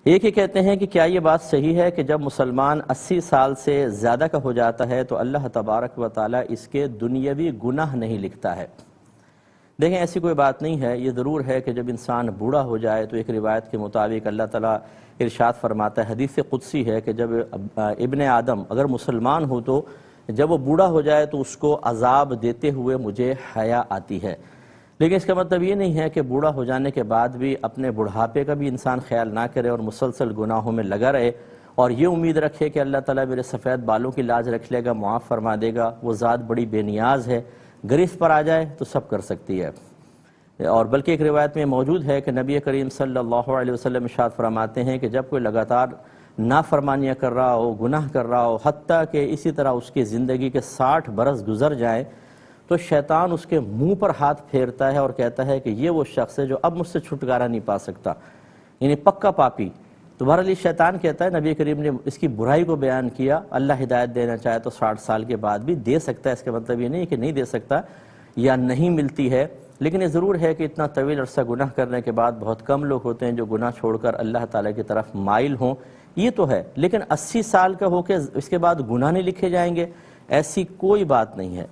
ایک ہی کہتے ہیں کہ کیا یہ بات صحیح ہے کہ جب مسلمان 80 سال سے زیادہ کا ہو جاتا ہے تو اللہ تبارک و تعالیٰ اس کے دنیاوی گناہ نہیں لکھتا ہے؟ دیکھیں، ایسی کوئی بات نہیں ہے۔ یہ ضرور ہے کہ جب انسان بوڑھا ہو جائے تو ایک روایت کے مطابق اللہ تعالیٰ ارشاد فرماتا ہے، حدیث قدسی ہے کہ جب ابن آدم اگر مسلمان ہو تو جب وہ بوڑھا ہو جائے تو اس کو عذاب دیتے ہوئے مجھے حیا آتی ہے۔ لیکن اس کا مطلب یہ نہیں ہے کہ بوڑھا ہو جانے کے بعد بھی اپنے بڑھاپے کا بھی انسان خیال نہ کرے اور مسلسل گناہوں میں لگا رہے اور یہ امید رکھے کہ اللہ تعالیٰ میرے سفید بالوں کی لاج رکھ لے گا، معاف فرما دے گا۔ وہ ذات بڑی بے نیاز ہے، گرفت پر آ جائے تو سب کر سکتی ہے۔ اور بلکہ ایک روایت میں موجود ہے کہ نبی کریم صلی اللہ علیہ وسلم ارشاد فرماتے ہیں کہ جب کوئی لگاتار نافرمانیاں کر رہا ہو، گناہ کر رہا ہو، حتیٰ کہ اسی طرح اس کی زندگی کے 60 برس گزر جائیں تو شیطان اس کے منہ پر ہاتھ پھیرتا ہے اور کہتا ہے کہ یہ وہ شخص ہے جو اب مجھ سے چھٹکارا نہیں پا سکتا، یعنی پکا پاپی۔ تو بہرحال شیطان کہتا ہے، نبی کریم نے اس کی برائی کو بیان کیا، اللہ ہدایت دینا چاہے تو 60 سال کے بعد بھی دے سکتا ہے۔ اس کا مطلب یہ نہیں کہ نہیں دے سکتا یا نہیں ملتی ہے، لیکن یہ ضرور ہے کہ اتنا طویل عرصہ گناہ کرنے کے بعد بہت کم لوگ ہوتے ہیں جو گناہ چھوڑ کر اللہ تعالیٰ کی طرف مائل ہوں۔ یہ تو ہے، لیکن 80 سال کا ہو کے اس کے بعد گناہ نہیں لکھے جائیں گے، ایسی کوئی بات نہیں ہے۔